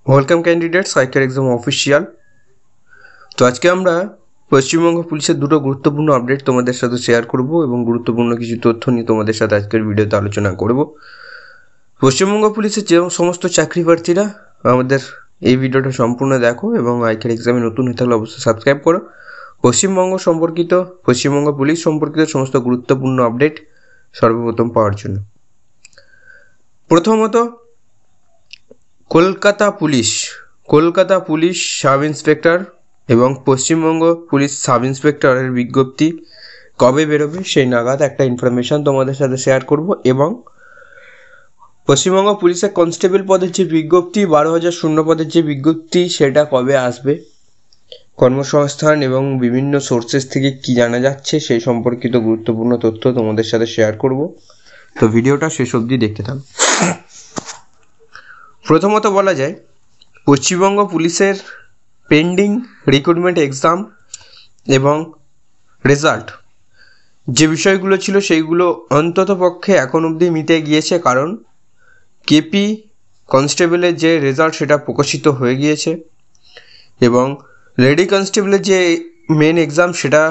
Welcome candidates ICAR exam official. তো আজকে আমরা পশ্চিমবঙ্গ পুলিশের দুটো গুরুত্বপূর্ণ আপডেট তোমাদের সাথে শেয়ার করব এবং গুরুত্বপূর্ণ কিছু তথ্য নিয়ে তোমাদের সাথে আজকের ভিডিওতে আলোচনা করব। পশ্চিমবঙ্গ পুলিশের যে সমস্ত চাকরি প্রার্থীরা আমাদের এই ভিডিওটা সম্পূর্ণ দেখো এবং আইকার এক্সামে নতুন হয়ে থাকলে অবশ্যই সাবস্ক্রাইব করো পশ্চিমবঙ্গ পুলিশ সম্পর্কিত সমস্ত গুরুত্বপূর্ণ আপডেট সর্বপ্রথম পাওয়ার জন্য। প্রথমত কলকাতা পুলিশ সাব ইন্সপেক্টর এবং পশ্চিমবঙ্গ পুলিশ সাব ইন্সপেক্টরের বিজ্ঞপ্তি কবে বেরোবে সেই নাগাদ একটা ইনফরমেশন তোমাদের সাথে শেয়ার করব। এবং পশ্চিমবঙ্গ পুলিশের কনস্টেবল পদের যে বিজ্ঞপ্তি 12,000 শূন্য পদের যে বিজ্ঞপ্তি সেটা কবে আসবে, কর্মসংস্থান এবং বিভিন্ন সোর্সেস থেকে কি জানা যাচ্ছে সেই সম্পর্কিত গুরুত্বপূর্ণ তথ্য তোমাদের সাথে শেয়ার করব। তো ভিডিওটা শেষ অবধি দেখতে থাকো। প্রথমত বলা যায় পশ্চিমবঙ্গ পুলিশের পেন্ডিং রিক্রুটমেন্ট এক্সাম এবং রেজাল্ট যে বিষয়গুলো ছিল সেইগুলো অন্তত পক্ষে এখন অবধি মিটে গিয়েছে, কারণ কেপি কনস্টেবলের যে রেজাল্ট সেটা প্রকাশিত হয়ে গিয়েছে এবং লেডি কনস্টেবলের যে মেন এক্সাম সেটা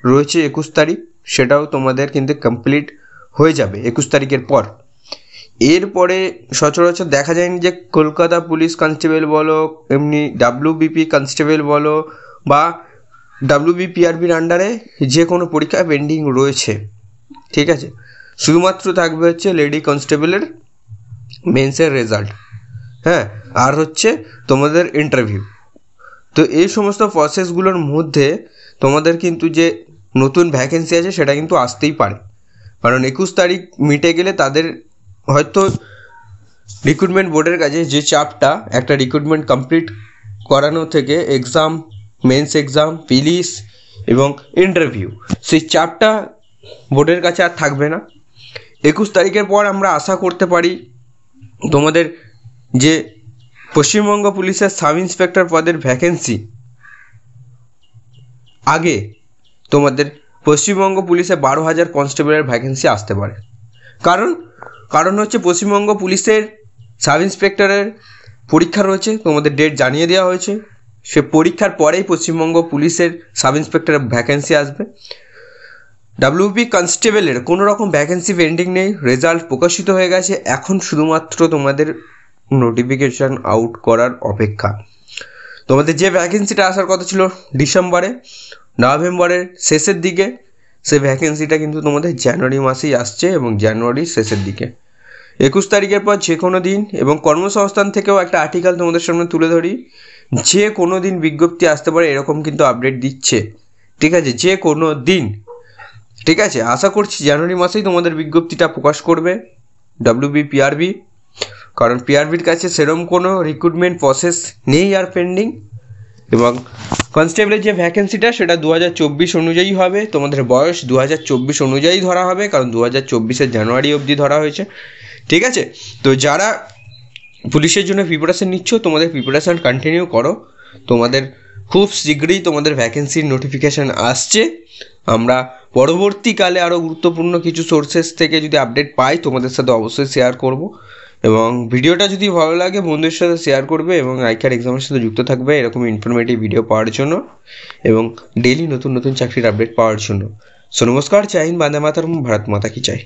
রয়েছে 21 তারিখ, সেটাও তোমাদের কিন্তু কমপ্লিট হয়ে যাবে 21 তারিখের পর। এরপরে সচরাচর দেখা যায়নি যে কলকাতা পুলিশ কনস্টেবল বলো, এমনি ডাব্লিউবিপি কনস্টেবল বলো বা ডাব্লিউবিপিআরবির আন্ডারে যে কোনো পরীক্ষা পেন্ডিং রয়েছে, ঠিক আছে। শুধুমাত্র থাকবে হচ্ছে লেডি কনস্টেবলের মেন্সের রেজাল্ট, হ্যাঁ, আর হচ্ছে তোমাদের ইন্টারভিউ। তো এই সমস্ত প্রসেসগুলোর মধ্যে তোমাদের কিন্তু যে নতুন ভ্যাকেন্সি আছে সেটা কিন্তু আসতেই পারে, কারণ 21 তারিখ মিটে গেলে তাদের হয়তো রিক্রুটমেন্ট বোর্ডের কাছে যে চাপটা একটা রিক্রুটমেন্ট কমপ্লিট করানো থেকে এক্সাম, মেন্স এক্সাম, প্রিলিস এবং ইন্টারভিউ, সেই চাপটা বোর্ডের কাছে আর থাকবে না। 21 তারিখের পর আমরা আশা করতে পারি তোমাদের যে পশ্চিমবঙ্গ পুলিশের সাব ইন্সপেক্টর পদের ভ্যাকেন্সি আগে তোমাদের পশ্চিমবঙ্গ পুলিশে 12,000 কনস্টেবলের ভ্যাকেন্সি আসতে পারে। কারণ হচ্ছে পশ্চিমবঙ্গ পুলিশের সাব ইন্সপেক্টরের পরীক্ষা রয়েছে, তোমাদের ডেট জানিয়ে দেওয়া হয়েছে, সে পরীক্ষার পরেই পশ্চিমবঙ্গ পুলিশের সাব ইন্সপেক্টরের ভ্যাকেন্সি আসবে। ডাব্লিউবি কনস্টেবলের কোনো রকম ভ্যাকেন্সি পেন্ডিং নেই, রেজাল্ট প্রকাশিত হয়ে গেছে, এখন শুধুমাত্র তোমাদের নোটিফিকেশান আউট করার অপেক্ষা। তোমাদের যে ভ্যাকেন্সিটা আসার কথা ছিল ডিসেম্বরে, নভেম্বরের শেষের দিকে, সেই ভ্যাকেন্সিটা কিন্তু তোমাদের জানুয়ারি মাসেই আসছে এবং জানুয়ারির শেষের দিকে। 21 তারিখের পর যে কোনো দিন, এবং কর্মসংস্থান থেকেও একটা আর্টিকেল তোমাদের সামনে তুলে ধরি, যে কোনো দিন বিজ্ঞপ্তি আসতে পারে এরকম কিন্তু আপডেট দিচ্ছে, ঠিক আছে, যে কোনো দিন, ঠিক আছে। আশা করছি জানুয়ারি মাসেই তোমাদের বিজ্ঞপ্তিটা প্রকাশ করবে ডাব্লিউবিপিআরবি, কারণ পিআরবির কাছে সেরকম কোনো রিক্রুটমেন্ট প্রসেস নেই আর পেন্ডিং। এবং কনস্টেবলের যে ভ্যাকেন্সিটা সেটা 2024 অনুযায়ী হবে, তোমাদের বয়স 2024 অনুযায়ী ধরা হবে, কারণ 2024 জানুয়ারি অবধি ধরা হয়েছে, ঠিক আছে। তো যারা পুলিশের জন্য প্রিপারেশান নিচ্ছ, তোমাদের প্রিপারেশান কন্টিনিউ করো, তোমাদের খুব শীঘ্রই তোমাদের ভ্যাকেন্সির নোটিফিকেশান আসছে। আমরা পরবর্তীকালে আরও গুরুত্বপূর্ণ কিছু সোর্সেস থেকে যদি আপডেট পাই তোমাদের সাথে অবশ্যই শেয়ার করব। এবং ভিডিওটা যদি ভালো লাগে বন্ধুদের সাথে শেয়ার করবে এবং আইকার এক্সামের সাথে যুক্ত থাকবে এরকম ইনফরমেটিভ ভিডিও পাওয়ার জন্য এবং ডেইলি নতুন চাকরির আপডেট পাওয়ার জন্য। সো নমস্কার, জয় হিন্দ, বন্দে মাতরম, ভারত মাতা কি জয়।